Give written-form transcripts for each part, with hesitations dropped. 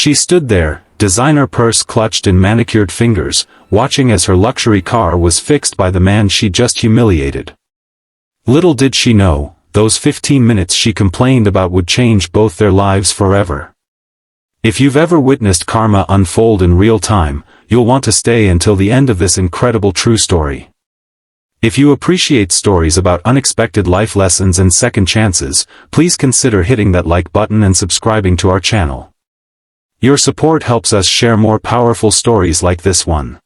She stood there, designer purse clutched in manicured fingers, watching as her luxury car was fixed by the man she just humiliated. Little did she know, those 15 minutes she complained about would change both their lives forever. If you've ever witnessed karma unfold in real time, you'll want to stay until the end of this incredible true story. If you appreciate stories about unexpected life lessons and second chances, please consider hitting that like button and subscribing to our channel. Your support helps us share more powerful stories like this one.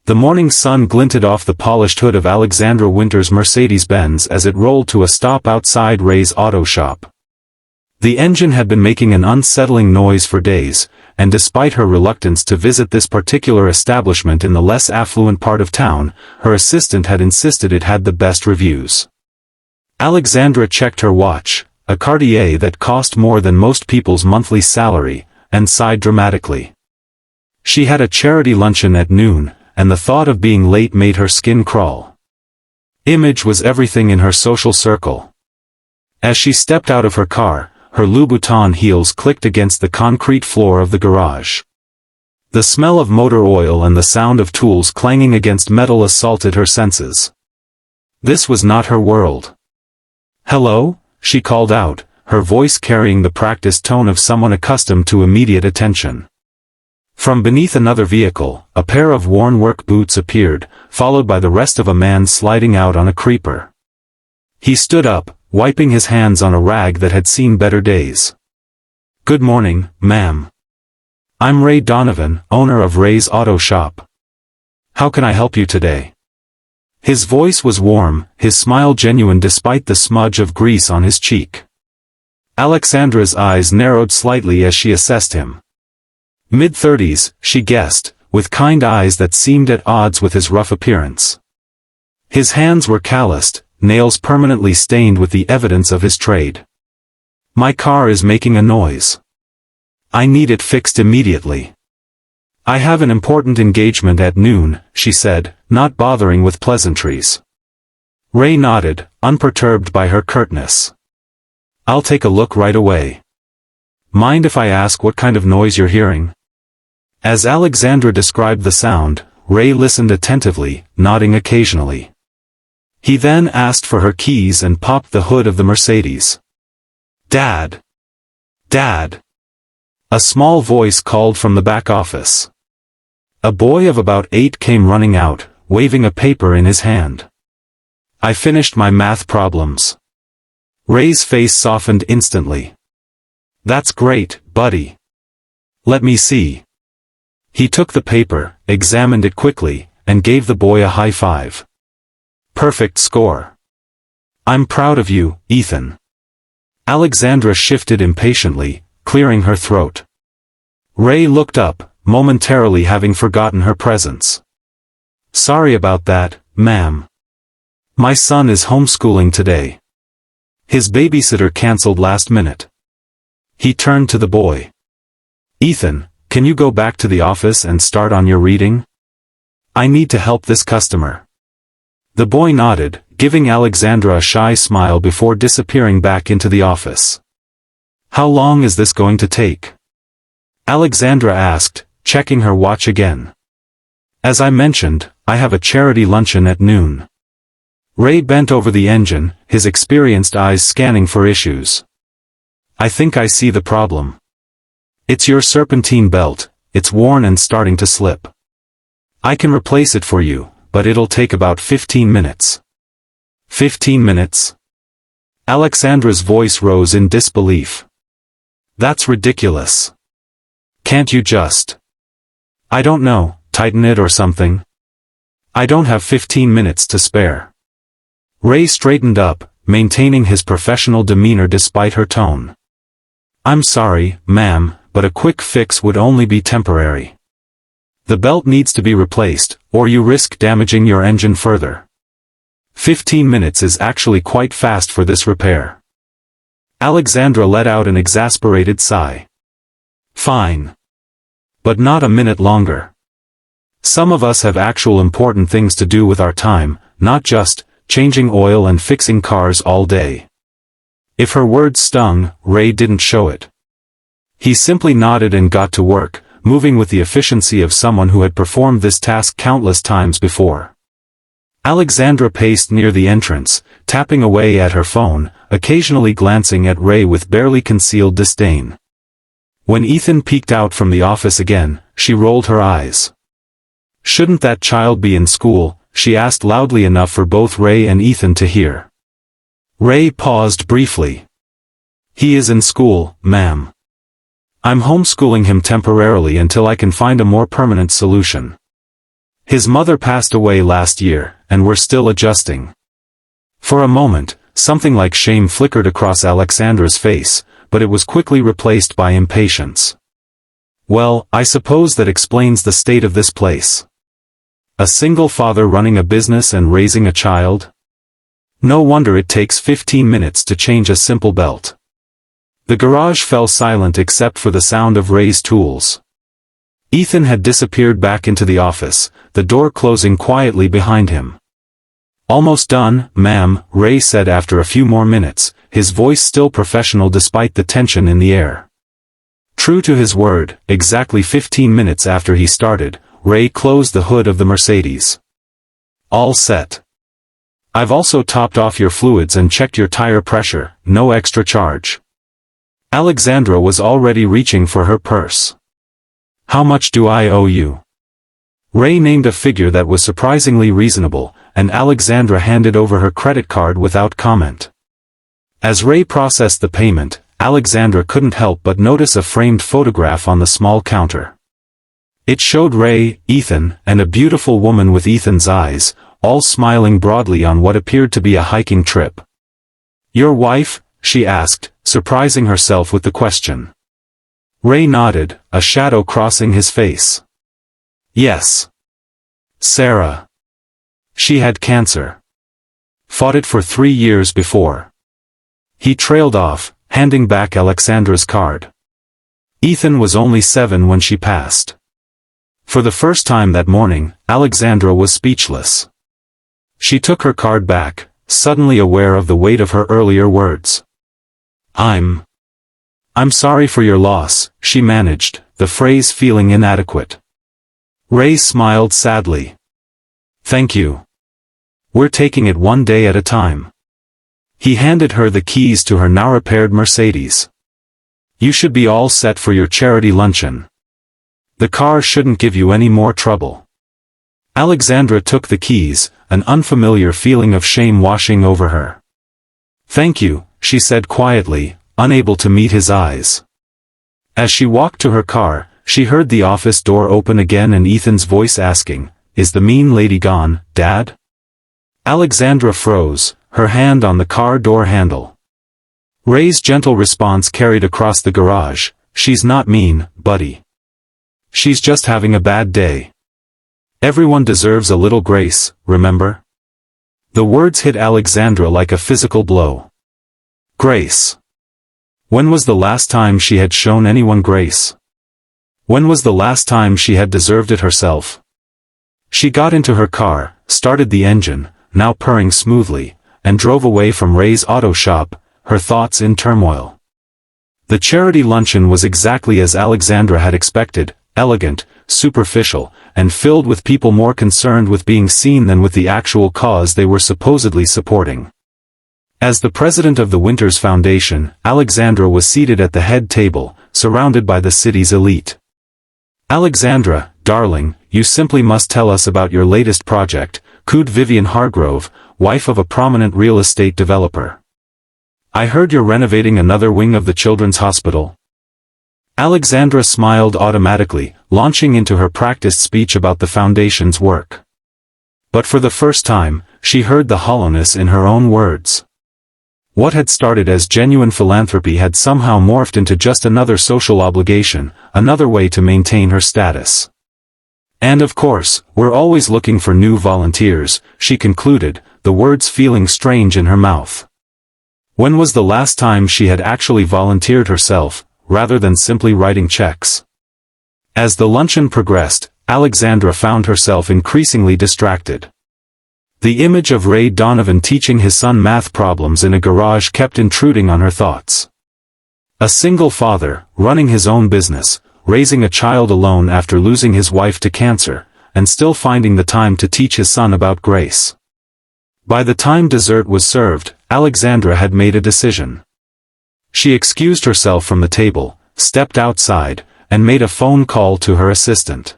The morning sun glinted off the polished hood of Alexandra Winter's Mercedes-Benz as it rolled to a stop outside Ray's auto shop. The engine had been making an unsettling noise for days, and despite her reluctance to visit this particular establishment in the less affluent part of town, her assistant had insisted it had the best reviews. Alexandra checked her watch, a Cartier that cost more than most people's monthly salary, and sighed dramatically. She had a charity luncheon at noon, and the thought of being late made her skin crawl. Image was everything in her social circle. As she stepped out of her car, her Louboutin heels clicked against the concrete floor of the garage. The smell of motor oil and the sound of tools clanging against metal assaulted her senses. This was not her world. "Hello?" she called out, her voice carrying the practiced tone of someone accustomed to immediate attention. From beneath another vehicle, a pair of worn work boots appeared, followed by the rest of a man sliding out on a creeper. He stood up, wiping his hands on a rag that had seen better days. "Good morning, ma'am. I'm Ray Donovan, owner of Ray's Auto Shop. How can I help you today?" His voice was warm, his smile genuine despite the smudge of grease on his cheek. Alexandra's eyes narrowed slightly as she assessed him. Mid-30s, she guessed, with kind eyes that seemed at odds with his rough appearance. His hands were calloused, nails permanently stained with the evidence of his trade. "My car is making a noise. I need it fixed immediately. I have an important engagement at noon," she said, not bothering with pleasantries. Ray nodded, unperturbed by her curtness. "I'll take a look right away. Mind if I ask what kind of noise you're hearing?" As Alexandra described the sound, Ray listened attentively, nodding occasionally. He then asked for her keys and popped the hood of the Mercedes. "Dad! Dad!" A small voice called from the back office. A boy of about 8 came running out, waving a paper in his hand. "I finished my math problems." Ray's face softened instantly. "That's great, buddy. Let me see." He took the paper, examined it quickly, and gave the boy a high five. "Perfect score. I'm proud of you, Ethan." Alexandra shifted impatiently, clearing her throat. Ray looked up, momentarily having forgotten her presence. "Sorry about that, ma'am. My son is homeschooling today. His babysitter canceled last minute." He turned to the boy. "Ethan, can you go back to the office and start on your reading? I need to help this customer." The boy nodded, giving Alexandra a shy smile before disappearing back into the office. "How long is this going to take?" Alexandra asked, checking her watch again. "As I mentioned, I have a charity luncheon at noon." Ray bent over the engine, his experienced eyes scanning for issues. "I think I see the problem. It's your serpentine belt, it's worn and starting to slip. I can replace it for you, but it'll take about 15 minutes. 15 minutes? Alexandra's voice rose in disbelief. That's ridiculous. Can't you just... I don't know, tighten it or something? I don't have 15 minutes to spare. Ray straightened up, maintaining his professional demeanor despite her tone. I'm sorry, ma'am, but a quick fix would only be temporary. The belt needs to be replaced, or you risk damaging your engine further. 15 minutes is actually quite fast for this repair. Alexandra let out an exasperated sigh. Fine. But not a minute longer. Some of us have actual important things to do with our time, not just changing oil and fixing cars all day. If her words stung, Ray didn't show it. He simply nodded and got to work, moving with the efficiency of someone who had performed this task countless times before. Alexandra paced near the entrance, tapping away at her phone, occasionally glancing at Ray with barely concealed disdain. When Ethan peeked out from the office again, she rolled her eyes. "Shouldn't that child be in school?" she asked loudly enough for both Ray and Ethan to hear. Ray paused briefly. "He is in school, ma'am. I'm homeschooling him temporarily until I can find a more permanent solution. His mother passed away last year, and we're still adjusting." For a moment, something like shame flickered across Alexandra's face, but it was quickly replaced by impatience. "Well, I suppose that explains the state of this place. A single father running a business and raising a child? No wonder it takes 15 minutes to change a simple belt." The garage fell silent except for the sound of Ray's tools. Ethan had disappeared back into the office, the door closing quietly behind him. "Almost done, ma'am," Ray said after a few more minutes, his voice still professional despite the tension in the air. True to his word, exactly 15 minutes after he started, Ray closed the hood of the Mercedes. "All set. I've also topped off your fluids and checked your tire pressure, no extra charge." Alexandra was already reaching for her purse. "How much do I owe you?" Ray named a figure that was surprisingly reasonable, and Alexandra handed over her credit card without comment. As Ray processed the payment, Alexandra couldn't help but notice a framed photograph on the small counter. It showed Ray, Ethan, and a beautiful woman with Ethan's eyes, all smiling broadly on what appeared to be a hiking trip. "Your wife?" she asked, surprising herself with the question. Ray nodded, a shadow crossing his face. "Yes. Sarah. She had cancer. Fought it for 3 years before." He trailed off, handing back Alexandra's card. Ethan was only 7 when she passed. For the first time that morning, Alexandra was speechless. She took her card back, suddenly aware of the weight of her earlier words. I'm sorry for your loss," she managed, the phrase feeling inadequate. Ray smiled sadly. "Thank you. We're taking it one day at a time." He handed her the keys to her now-repaired Mercedes. "You should be all set for your charity luncheon. The car shouldn't give you any more trouble." Alexandra took the keys, an unfamiliar feeling of shame washing over her. "Thank you," she said quietly, unable to meet his eyes. As she walked to her car, she heard the office door open again and Ethan's voice asking, "Is the mean lady gone, Dad?" Alexandra froze, her hand on the car door handle. Ray's gentle response carried across the garage, "She's not mean, buddy. She's just having a bad day. Everyone deserves a little grace, remember?" The words hit Alexandra like a physical blow. Grace. When was the last time she had shown anyone grace? When was the last time she had deserved it herself? She got into her car, started the engine, now purring smoothly, and drove away from Ray's auto shop, her thoughts in turmoil. The charity luncheon was exactly as Alexandra had expected, elegant, superficial, and filled with people more concerned with being seen than with the actual cause they were supposedly supporting. As the president of the Winters Foundation, Alexandra was seated at the head table, surrounded by the city's elite. "Alexandra, darling, you simply must tell us about your latest project," cooed Vivian Hargrove, wife of a prominent real estate developer. "I heard you're renovating another wing of the children's hospital." Alexandra smiled automatically, launching into her practiced speech about the foundation's work. But for the first time, she heard the hollowness in her own words. What had started as genuine philanthropy had somehow morphed into just another social obligation, another way to maintain her status. "And of course, we're always looking for new volunteers," she concluded, the words feeling strange in her mouth. When was the last time she had actually volunteered herself, rather than simply writing checks? As the luncheon progressed, Alexandra found herself increasingly distracted. The image of Ray Donovan teaching his son math problems in a garage kept intruding on her thoughts. A single father, running his own business, raising a child alone after losing his wife to cancer, and still finding the time to teach his son about grace. By the time dessert was served, Alexandra had made a decision. She excused herself from the table, stepped outside, and made a phone call to her assistant.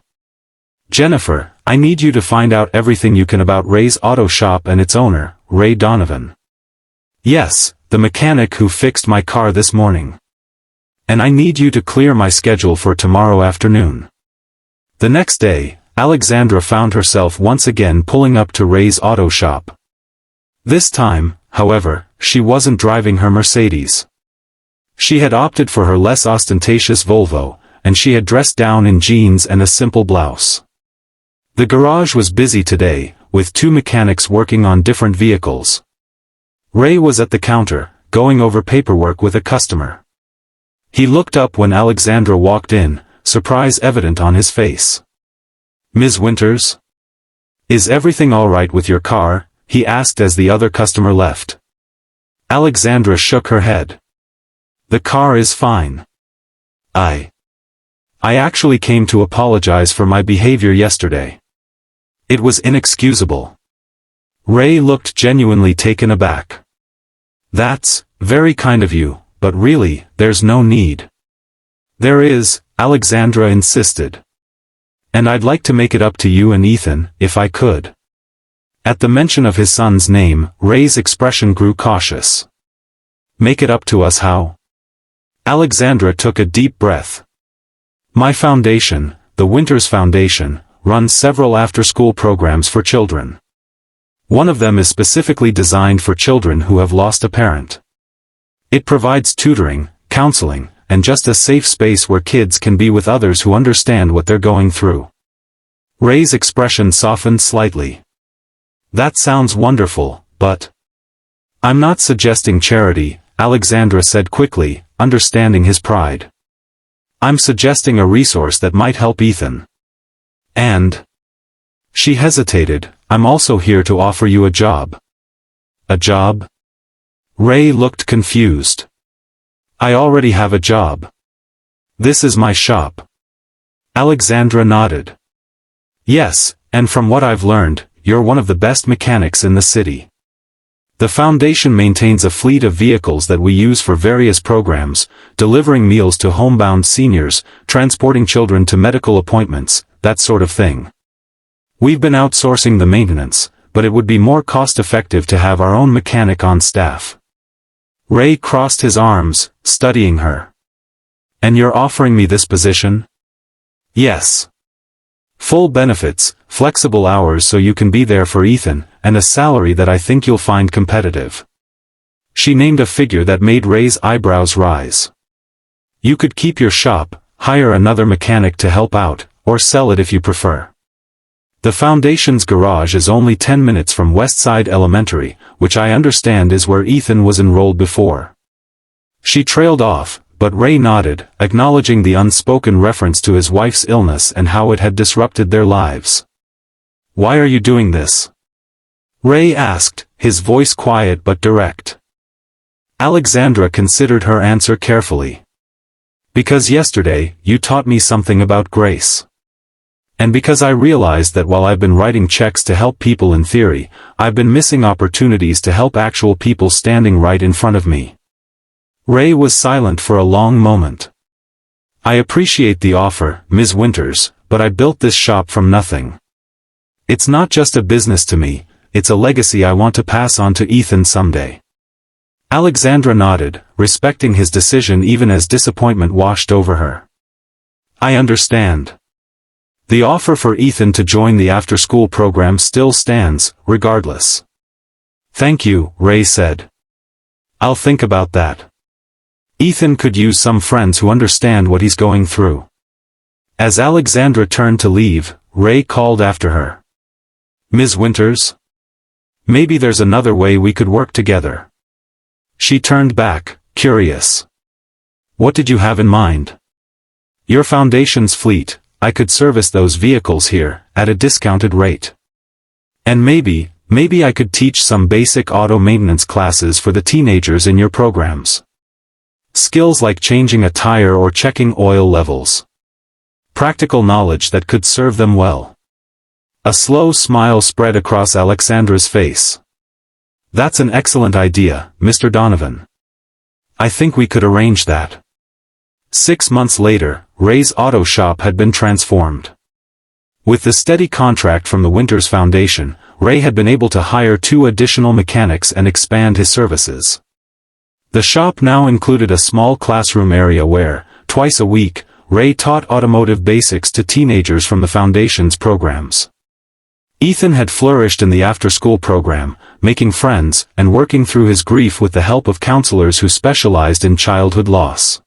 "Jennifer, I need you to find out everything you can about Ray's auto shop and its owner, Ray Donovan." "Yes, the mechanic who fixed my car this morning. And I need you to clear my schedule for tomorrow afternoon." The next day, Alexandra found herself once again pulling up to Ray's auto shop. This time, however, she wasn't driving her Mercedes. She had opted for her less ostentatious Volvo, and she had dressed down in jeans and a simple blouse. The garage was busy today, with 2 mechanics working on different vehicles. Ray was at the counter, going over paperwork with a customer. He looked up when Alexandra walked in, surprise evident on his face. "Ms. Winters? Is everything all right with your car?" he asked as the other customer left. Alexandra shook her head. "The car is fine. I actually came to apologize for my behavior yesterday. It was inexcusable." Ray looked genuinely taken aback. "That's very kind of you, but really, there's no need." "There is," Alexandra insisted. "And I'd like to make it up to you and Ethan, if I could." At the mention of his son's name, Ray's expression grew cautious. "Make it up to us how?" Alexandra took a deep breath. "My foundation, the Winters Foundation, runs several after-school programs for children. One of them is specifically designed for children who have lost a parent. It provides tutoring, counseling, and just a safe space where kids can be with others who understand what they're going through." Ray's expression softened slightly. "That sounds wonderful, but—" "I'm not suggesting charity," Alexandra said quickly, understanding his pride. "I'm suggesting a resource that might help Ethan. And—" She hesitated. "I'm also here to offer you a job." "A job?" Ray looked confused. "I already have a job. This is my shop." Alexandra nodded. "Yes, and from what I've learned, you're one of the best mechanics in the city. The foundation maintains a fleet of vehicles that we use for various programs, delivering meals to homebound seniors, transporting children to medical appointments, that sort of thing. We've been outsourcing the maintenance, but it would be more cost-effective to have our own mechanic on staff." Ray crossed his arms, studying her. "And you're offering me this position?" "Yes. Full benefits, flexible hours so you can be there for Ethan, and a salary that I think you'll find competitive." She named a figure that made Ray's eyebrows rise. "You could keep your shop, hire another mechanic to help out, or sell it if you prefer. The foundation's garage is only 10 minutes from Westside Elementary, which I understand is where Ethan was enrolled before." She trailed off, but Ray nodded, acknowledging the unspoken reference to his wife's illness and how it had disrupted their lives. "Why are you doing this?" Ray asked, his voice quiet but direct. Alexandra considered her answer carefully. "Because yesterday, you taught me something about grace. And because I realized that while I've been writing checks to help people in theory, I've been missing opportunities to help actual people standing right in front of me." Ray was silent for a long moment. "I appreciate the offer, Ms. Winters, but I built this shop from nothing. It's not just a business to me, it's a legacy I want to pass on to Ethan someday." Alexandra nodded, respecting his decision even as disappointment washed over her. "I understand. The offer for Ethan to join the after-school program still stands, regardless." "Thank you," Ray said. "I'll think about that. Ethan could use some friends who understand what he's going through." As Alexandra turned to leave, Ray called after her. "Ms. Winters? Maybe there's another way we could work together." She turned back, curious. "What did you have in mind?" "Your foundation's fleet. I could service those vehicles here, at a discounted rate. And maybe I could teach some basic auto maintenance classes for the teenagers in your programs." Skills like changing a tire or checking oil levels. Practical knowledge that could serve them well. A slow smile spread across Alexandra's face. That's an excellent idea, Mr. Donovan. I think we could arrange that. 6 months later, Ray's auto shop had been transformed. With the steady contract from the Winters Foundation, Ray had been able to hire 2 additional mechanics and expand his services. The shop now included a small classroom area where, twice a week, Ray taught automotive basics to teenagers from the Foundation's programs. Ethan had flourished in the after-school program, making friends and working through his grief with the help of counselors who specialized in childhood loss.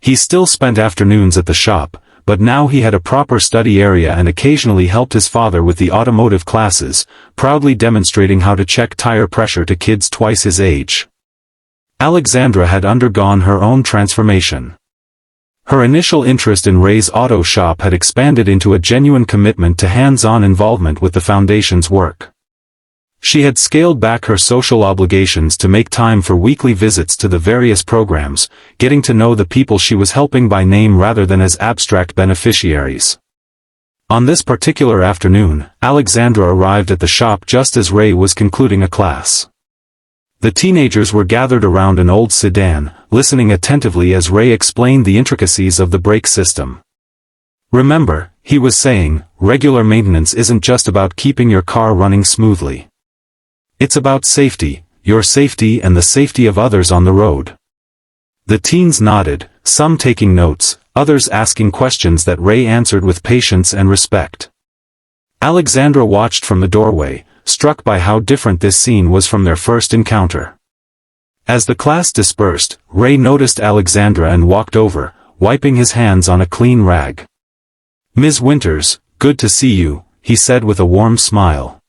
He still spent afternoons at the shop, but now he had a proper study area and occasionally helped his father with the automotive classes, proudly demonstrating how to check tire pressure to kids twice his age. Alexandra had undergone her own transformation. Her initial interest in Ray's auto shop had expanded into a genuine commitment to hands-on involvement with the Foundation's work. She had scaled back her social obligations to make time for weekly visits to the various programs, getting to know the people she was helping by name rather than as abstract beneficiaries. On this particular afternoon, Alexandra arrived at the shop just as Ray was concluding a class. The teenagers were gathered around an old sedan, listening attentively as Ray explained the intricacies of the brake system. Remember, he was saying, regular maintenance isn't just about keeping your car running smoothly. It's about safety, your safety and the safety of others on the road. The teens nodded, some taking notes, others asking questions that Ray answered with patience and respect. Alexandra watched from the doorway, struck by how different this scene was from their first encounter. As the class dispersed, Ray noticed Alexandra and walked over, wiping his hands on a clean rag. "Ms. Winters, good to see you," he said with a warm smile.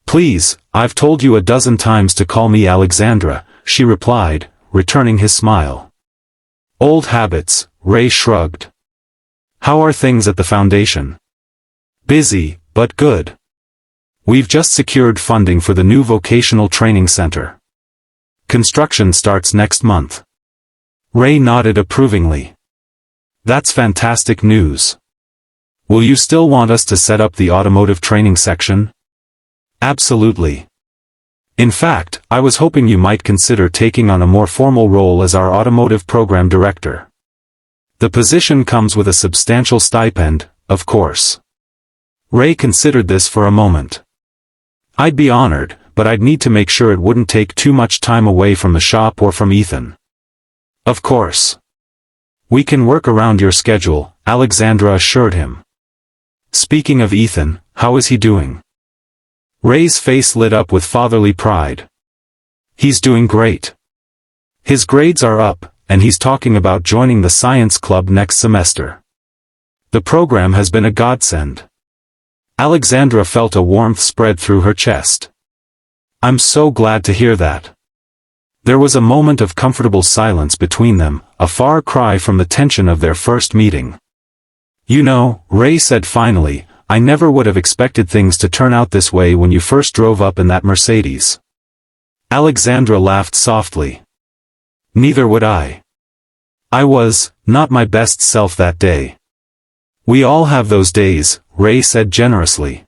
"Please, I've told you a dozen times to call me Alexandra," she replied, returning his smile. "Old habits," Ray shrugged. "How are things at the Foundation?" "Busy, but good. We've just secured funding for the new vocational training center. Construction starts next month." Ray nodded approvingly. "That's fantastic news. Will you still want us to set up the automotive training section?" "Absolutely. In fact, I was hoping you might consider taking on a more formal role as our automotive program director. The position comes with a substantial stipend, of course." Ray considered this for a moment. "I'd be honored, but I'd need to make sure it wouldn't take too much time away from the shop or from Ethan." "Of course. We can work around your schedule," Alexandra assured him. "Speaking of Ethan, how is he doing?" Ray's face lit up with fatherly pride. "He's doing great. His grades are up, and he's talking about joining the science club next semester. The program has been a godsend." Alexandra felt a warmth spread through her chest. "I'm so glad to hear that." There was a moment of comfortable silence between them, a far cry from the tension of their first meeting. "You know," Ray said finally, "I never would have expected things to turn out this way when you first drove up in that Mercedes." Alexandra laughed softly. "Neither would I. I was not my best self that day." "We all have those days," Ray said generously.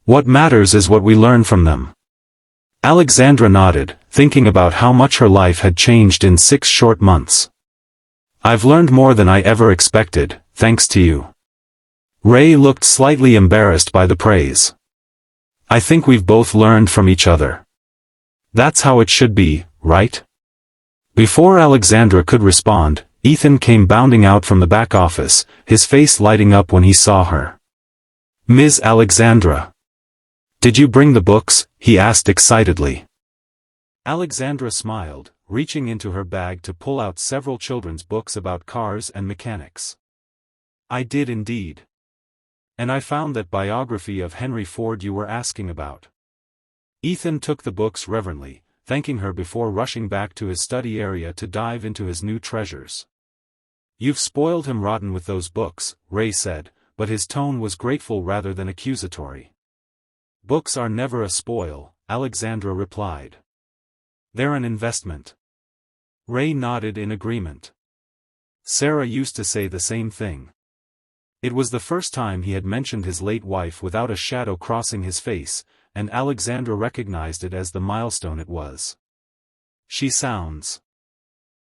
"What matters is what we learn from them." Alexandra nodded, thinking about how much her life had changed in 6 short months. "I've learned more than I ever expected, thanks to you." Ray looked slightly embarrassed by the praise. "I think we've both learned from each other. That's how it should be, right?" Before Alexandra could respond, Ethan came bounding out from the back office, his face lighting up when he saw her. "Ms. Alexandra. Did you bring the books?" he asked excitedly. Alexandra smiled, reaching into her bag to pull out several children's books about cars and mechanics. "I did indeed. And I found that biography of Henry Ford you were asking about." Ethan took the books reverently, thanking her before rushing back to his study area to dive into his new treasures. "You've spoiled him rotten with those books," Ray said, but his tone was grateful rather than accusatory. "Books are never a spoil," Alexandra replied. "They're an investment." Ray nodded in agreement. Sarah used to say the same thing. It was the first time he had mentioned his late wife without a shadow crossing his face, and Alexandra recognized it as the milestone it was. She sounds